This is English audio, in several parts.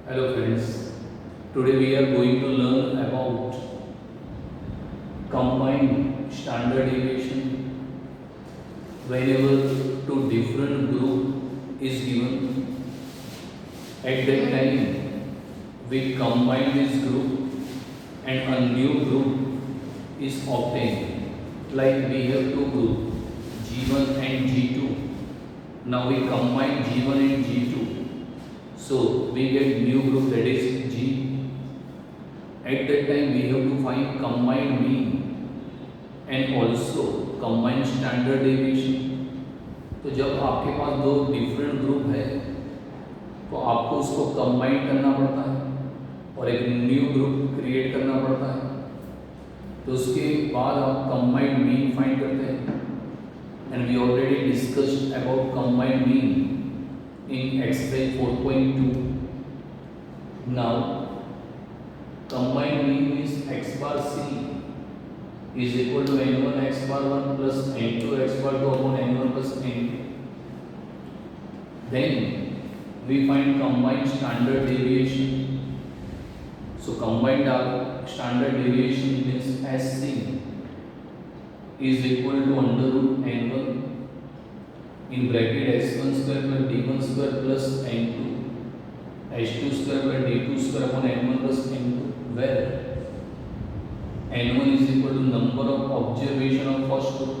Hello friends, today we are going to learn about combined standard deviation whenever two different group is given. At that time we combine this group and a new group is obtained. Like we have two groups G1 and G2. Now we combine G1 and G2. So we get new group that is G. At that time we have to find combined mean and also combined standard deviation. तो जब आपके पास दो different group है तो आपको उसको combine करना पड़ता है और एक न्यू ग्रुप क्रिएट करना पड़ता है. तो उसके बाद आप कंबाइंड मीन फाइंड करते हैं and we already discussed about combined mean in exercise 4.2. Now combined mean is x bar c is equal to n1 x bar 1 plus n2 x bar 2 upon n1 plus n2. Then we find combined standard deviation. So combined standard deviation means SC is equal to under root n1 in bracket h1 square plus d1 square plus n2 h2 square plus d2 square upon n1 plus n2, where n1 is equal to number of observation of first group,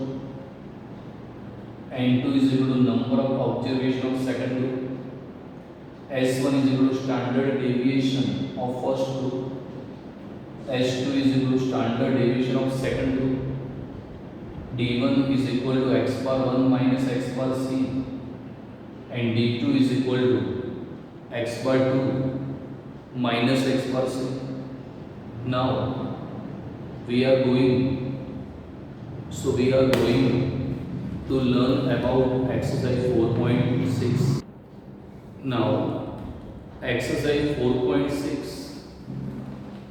n2 is equal to number of observation of second group, h1 is equal to standard deviation of first group, h2 is equal to standard deviation of second group, d1 is equal to x bar 1 minus x bar c and d2 is equal to x bar 2 minus x bar c. Now we are going to learn about exercise 4.6. Now exercise 4.6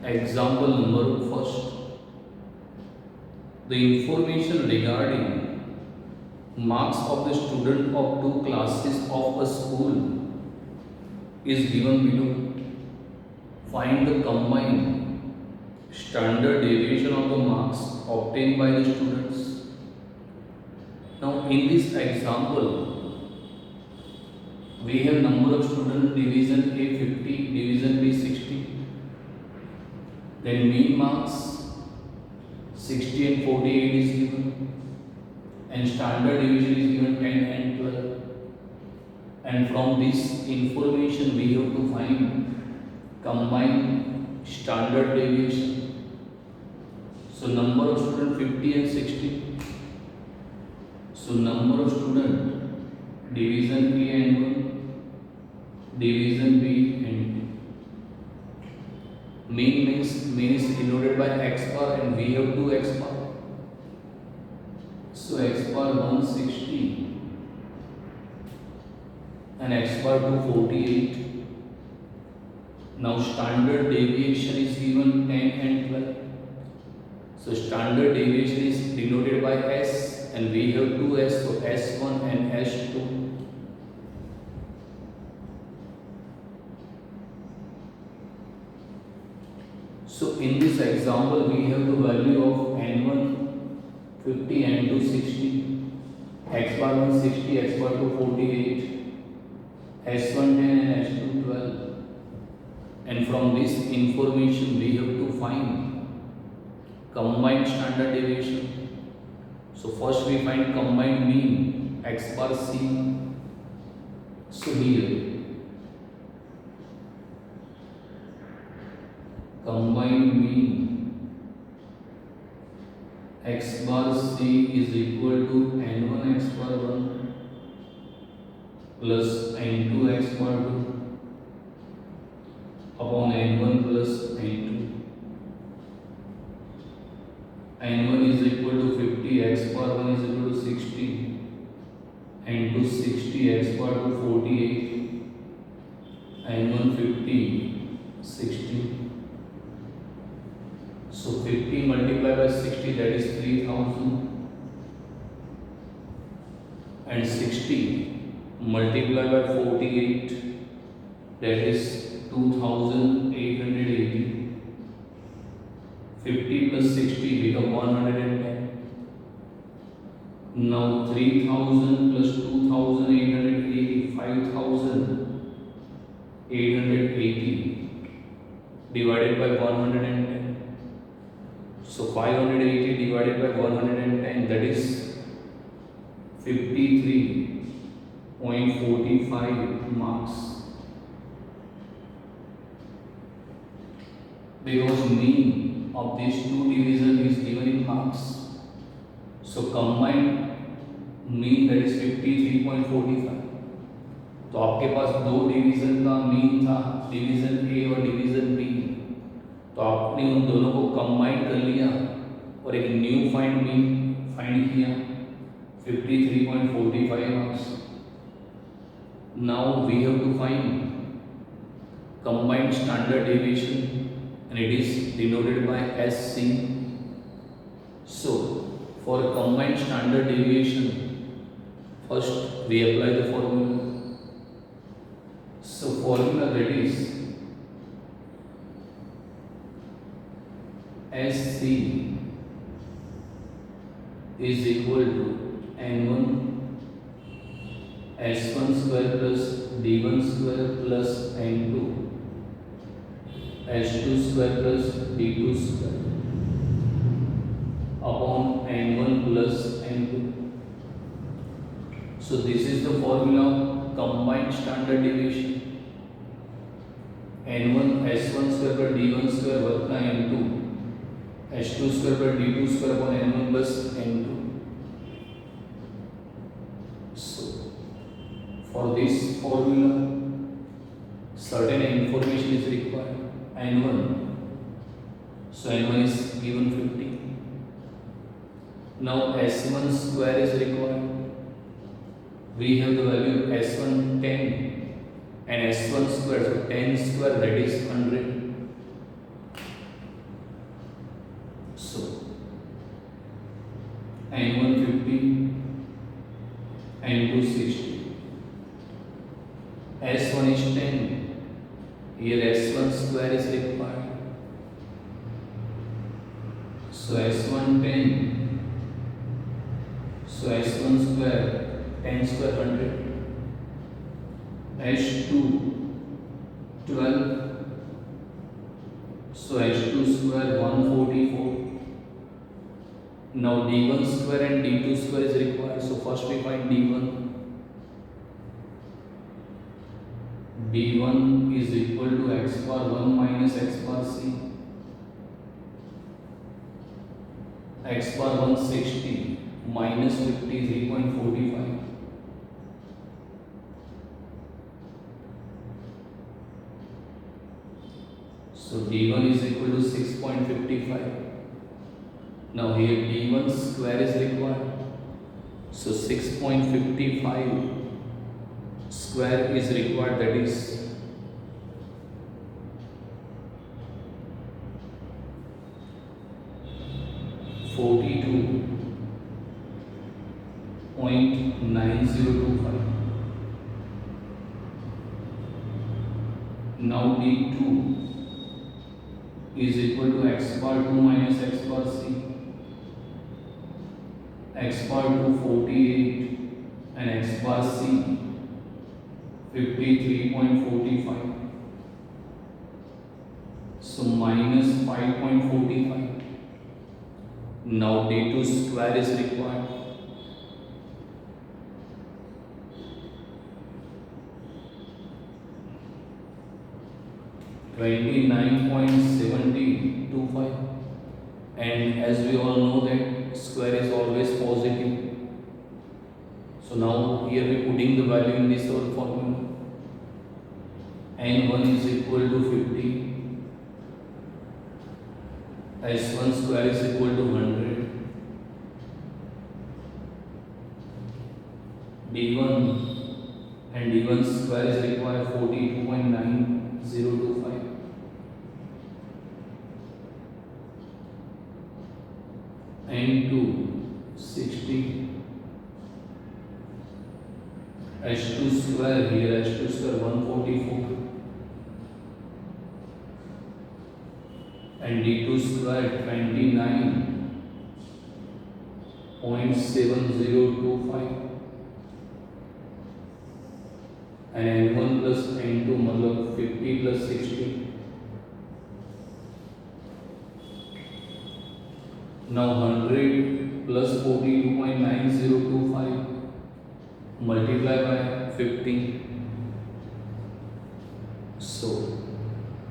example number first. The information regarding marks of the student of two classes of a school is given below. Find the combined standard deviation of the marks obtained by the students. Now in this example, we have number of students division A 50, division B 60. Then mean marks 60 and 48 is given and standard deviation is given 10 and 12, and from this information we have to find combined standard deviation. So number of student 50 and 60. So number of student division A and 1, division B and 2. Mean is denoted by x bar and we have 2 x bar. So x bar 160 and x bar 248. Now standard deviation is given 10 and 12. So standard deviation is denoted by s and we have 2s, so s1 and s2. So in this example we have the value of n1 50, n2 60, x bar 1 60, x bar 2 48, s1 10 and s2 12, and from this information we have to find combined standard deviation. So first we find combined mean x bar c. So here combined mean x bar c is equal to n1 x bar 1 plus n2 x bar 2 upon n1 plus n2. n1 is equal to 50, x bar 1 is equal to 60, n2 60, x bar 2 48, n1 50, 60. So 50 multiplied by 60, that is 3000, and 60 multiplied by 48, that is 2880. 50 plus 60 become 110. Now 3000 plus 2880, 5880 divided by 110. So 580 divided by 110, that is 53.45 marks. Because mean of these two division is given in marks, so combined mean that is 53.45. तो आपके पास दो division का mean था, division A और division B, तो आपने उन दोनों को कंबाइन कर लिया और एक न्यू फाइंड मीन फाइंड किया 53.45 marks. Now we have to find combined standard deviation and it is denoted by SC. So for combined standard deviation, first we apply the formula. So formula that is SC is equal to N1 S1 square plus D1 square plus N2 S2 square plus D2 square upon N1 plus N2. So this is the formula of combined standard deviation. N1 S1 square plus D1 square वत्ता N2 S2 square plus D2 square upon N1 plus N2. So for this formula certain information is required. N1, so N1 is given 50. Now S1 square is required. We have the value of S1 10 and S1 square, so 10 square that is 100. So N1 50, N2 60. S1 is 10. Here S1 square is required. So S1 10. So S1 square 10 square 100. S2 12. So S2 square 144. Now D1 square and D2 square is required. So first we find D1. D1 is equal to x bar 1 minus x bar c. X bar 160 minus 53.45. So D1 is equal to 6.55. Now here D1 square is required. So 6.55 square is required, that is 42.9025. Now D2 is equal to x bar 2 minus x bar c. X bar 2 48 and x bar c 53.45. So minus 5.45. Now D2 square is required. $29.7025, and as we all know that square is always positive. So now here we putting the value in this our formula. N1 is equal to 50. S1 square is equal to 100. D1 and D1 square is required 42.9025. N2 60. H2 square here, H2 square 144. and d2 square 29.7025 and n1 plus n2 मतलब 50 plus 60. Now 100 plus 42.9025 multiply by 50. So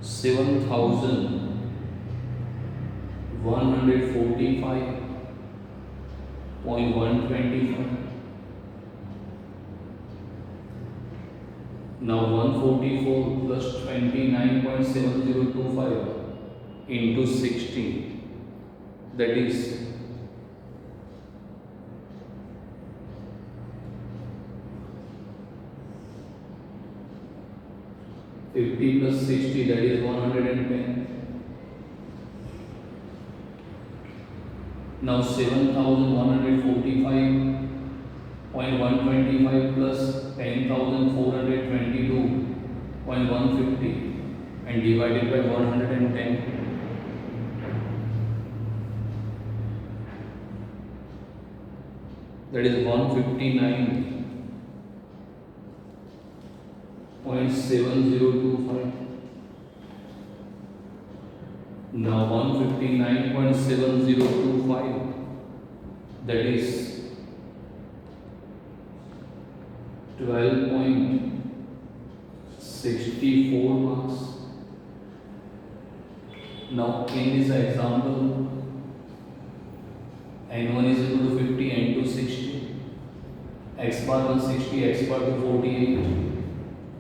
7,145.125. Now 144 plus 29.7025 into 60, that is 50 plus 60, that is 110. Now 7,145.125 plus 10,422.150 and divided by 110. That is 159.7025. Now 159.7025, that is 12.64 marks. Now in this example, n1 is equal to 50, n2 60, x bar 160, x bar 248,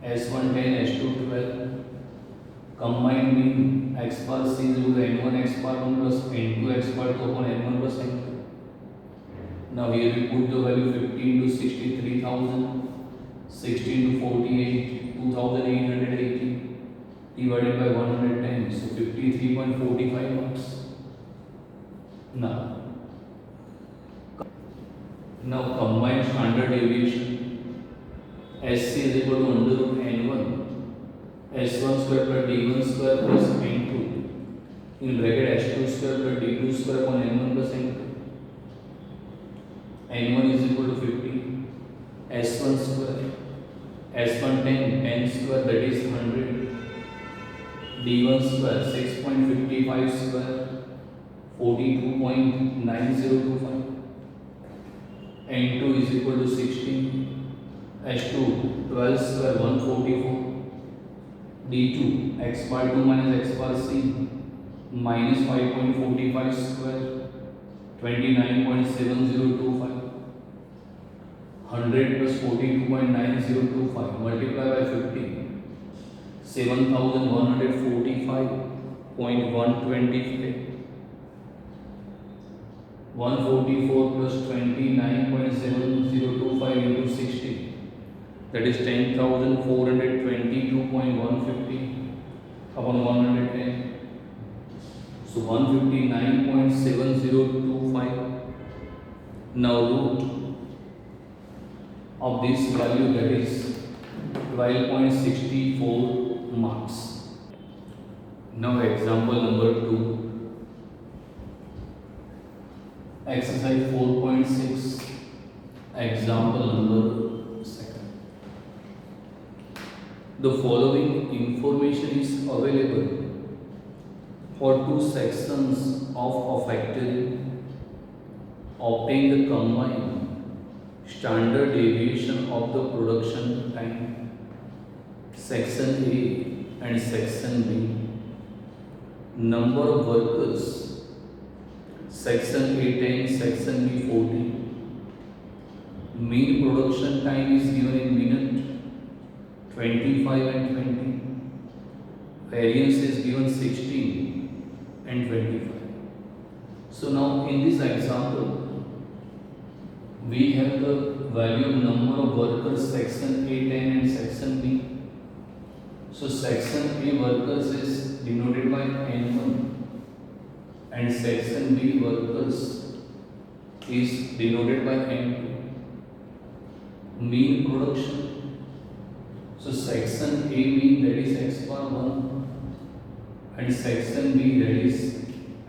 s1 10, s2 12. Combined mean x bar c is equal to n1 x bar 1 plus n2 x bar 2 upon n1 plus n2. Now here we put the value 15 to 63,000, 16 to 48, 2,880 divided by 110, so 53.45 marks. Now combined standard deviation, SC is equal to under root n1 s1 square plus d1 square plus n2 in bracket s2 square plus d2 square upon n1 plus n2. n1 is equal to 50, s1 square, s1 10 square, that is 100, d1 square 6.55 square 42.9025, n2 is equal to 16, s2 12 square 144, d2 x bar 2 minus x bar c minus 5.45 square 29.7025, 100 plus 42.9025 multiply by 50, 7,145.125, 144 plus 29.7025 into 60, that is 10,422.150 upon 110. So 159.7025. Now root of this value, that is 12.64 marks. Now example number 2. Exercise 4.6. Example number 2. The following information is available for two sections of a factory. Obtain the combined standard deviation of the production time, section A and section B. Number of workers, section A 10, section B 40. Mean production time is given in minute 25 and 20. Variance is given 16 and 25. So now in this example, we have the value of number of workers section A 10 and section B. So section A workers is denoted by N1 and section B workers is denoted by N2. Mean production. So section A mean, that is x bar 1 and section B, that is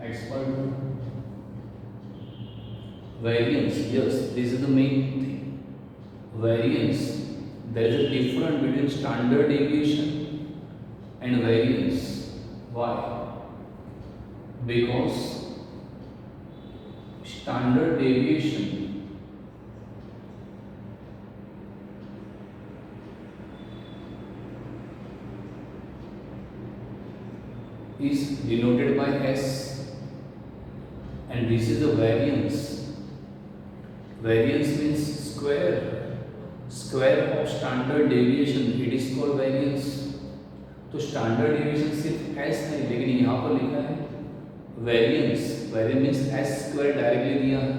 x bar 2. Variance, yes, this is the main thing. Variance, there is a difference between standard deviation and variance. Why? Because standard deviation is denoted by S, and this is the variance. Variance means square of standard deviation, it is called variance. तो standard deviation सिर्फ S है, लेकिन यहाँ पर लिखा है variance means S square directly दिया है.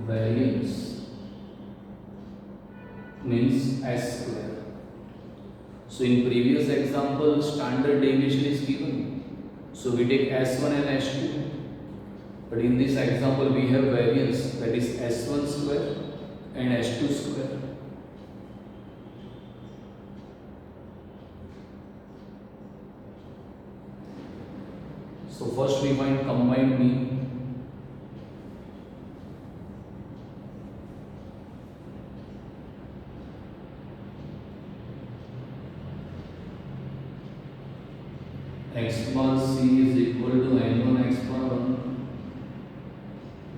Variance means S square. So in previous example, standard deviation is given. So we take S1 and S2. But in this example, we have variance, that is S1 square and S2 square. So first we find combined mean. X bar C is equal to n1 x bar 1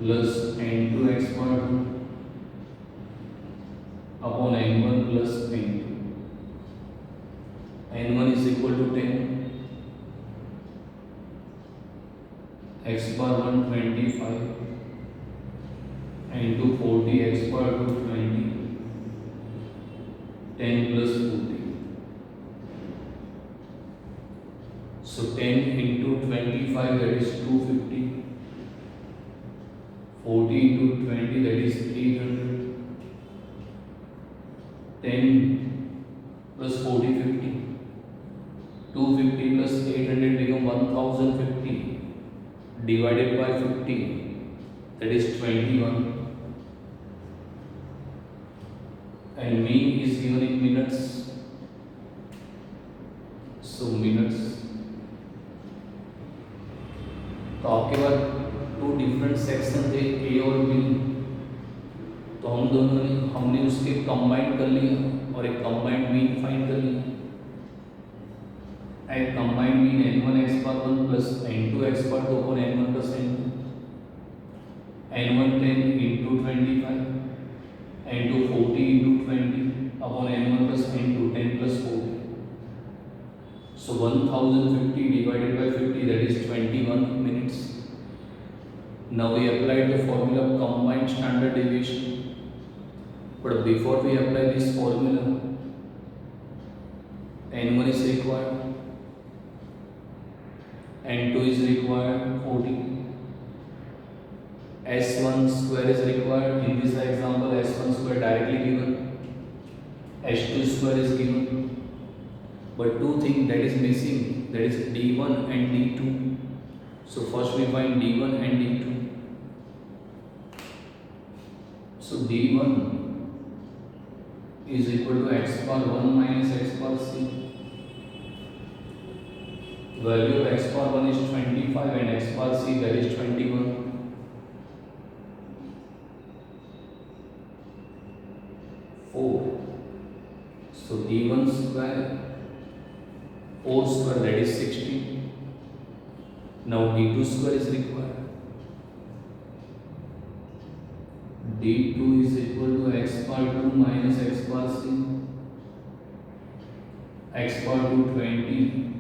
plus n2 x bar 2 upon n1 plus n2. n1 is equal to 10, x bar 1 25, n2 40, x bar 2 20, 10 plus 40. So 10 into 25, that is 250. 40 into 20, that is 800. 10 plus 40, 50. 250 plus 800 become 1050. Divided by 50, that is 21. And mean is given in minutes. So minutes. तो आपके पास to different section थे, ए और B. तो हमने उसके combine कर लिया और एक कंबाइंड मीन फाइंड कर लिया. एक combined mean n1 x bar 1 plus n2 x bar 2 upon n1 plus n2. n1 10 into 25, n2 40 into 20 upon n1 plus n2, 10 plus 40. So 1050 divided by 50, that is 21 minutes. Now we applied the formula of combined standard deviation. But before we apply this formula, n1 is required, n2 is required 40, s1 square is required. In this example, s1 square directly given, s2 square is given. But two things that is missing, that is d1 and d2. So first we find d1 and d2. So d1 is equal to x bar 1 minus x bar c. Value of x bar 1 is 25 and x bar c, that is 21. So d1 square 4 square, that is 60. Now d2 square is required. d2 is equal to x bar 2 minus x bar c. X bar 2 20,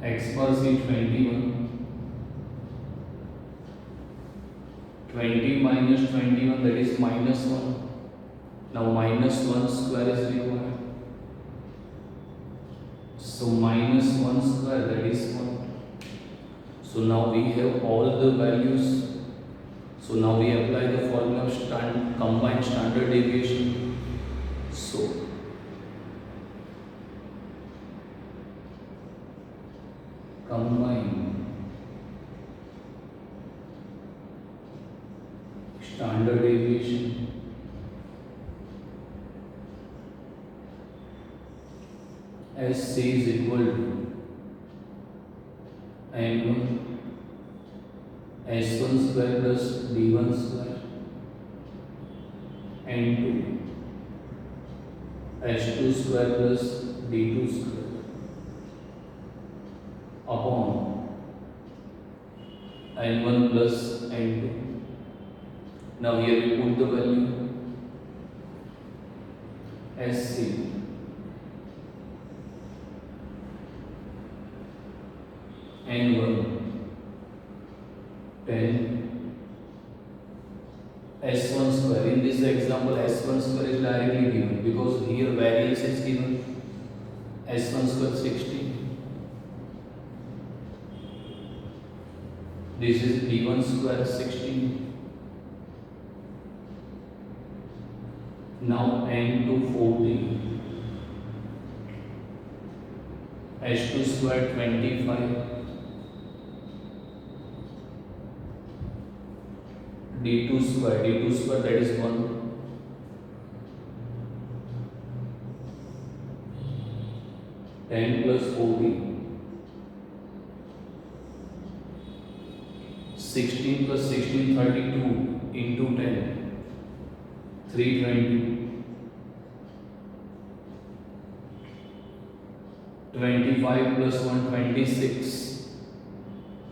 x bar c 21. 20 minus 21, that is minus 1. Now minus 1 square is required. So minus 1 square, that is 1. So now we have all the values. So now we apply the formula of combined standard deviation. So combine standard deviation SC is equal to N1 S1 square plus D1 square N2 S2 square plus D2 square upon N1 plus N2. Now here we put the value SC N1 10 S1 square. In this example S1 square is directly given because here variance is given. S1 square 16. This is D1 square 16. Now N2 40. S2 square 25. D2 square that is 1. Ten plus 40. 16 plus 16 32 into 10 320. 25 plus 1 26.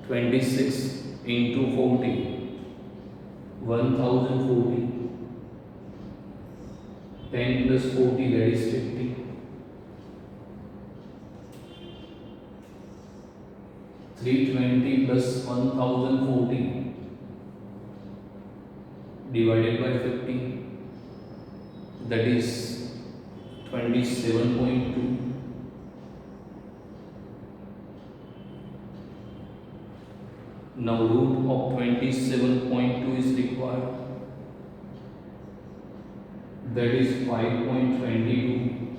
26 into 40 1040. 10 plus 40 that is 50. 320 plus 1040 divided by 50 that is 27.2. Now root of 27.2 is required, that is 5.22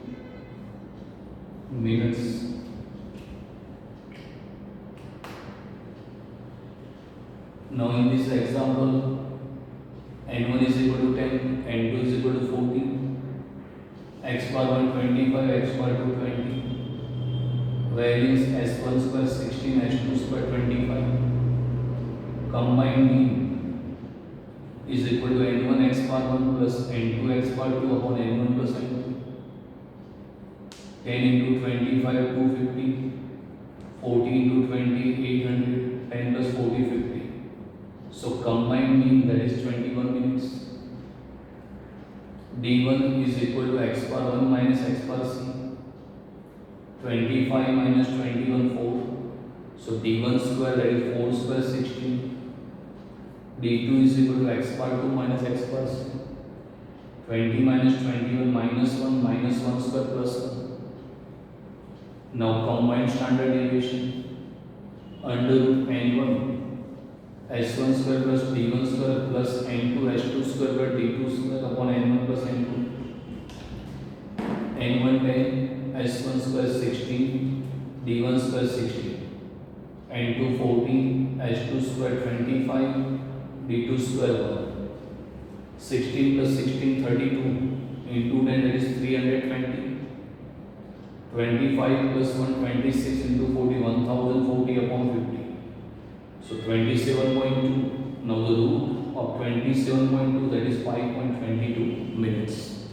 minutes. Now in this example N1 is equal to 10, N2 is equal to 14, x bar 1 25, x bar 2 20, variance S1 square 16, S2 square 25. Combined mean is equal to N1 x bar 1 plus N2 x bar 2 upon N1 plus N2. 10 into 25 250, 40 into 20 800, 10 plus 40 50. So combined mean that is 21 minutes. D1 is equal to x bar 1 minus x bar c. 25 minus 21 4. So D1 square that is 4 square 16. D2 is equal to x bar 2 minus x bar c. 20 minus 21 minus 1 square plus 1. Now combine standard deviation under root N1 S1 square plus D1 square plus N2 S2 square plus D2 square upon N1 plus N2. N1 10, S1 square 16, D1 square 16, N2 14, S2 square 25, D2 square 1. 16 plus 16 32 into 10 that is 320. 25 plus 1 26 into 40 1040 upon 50. So 27.2. Now the root of 27.2 that is 5.22 minutes.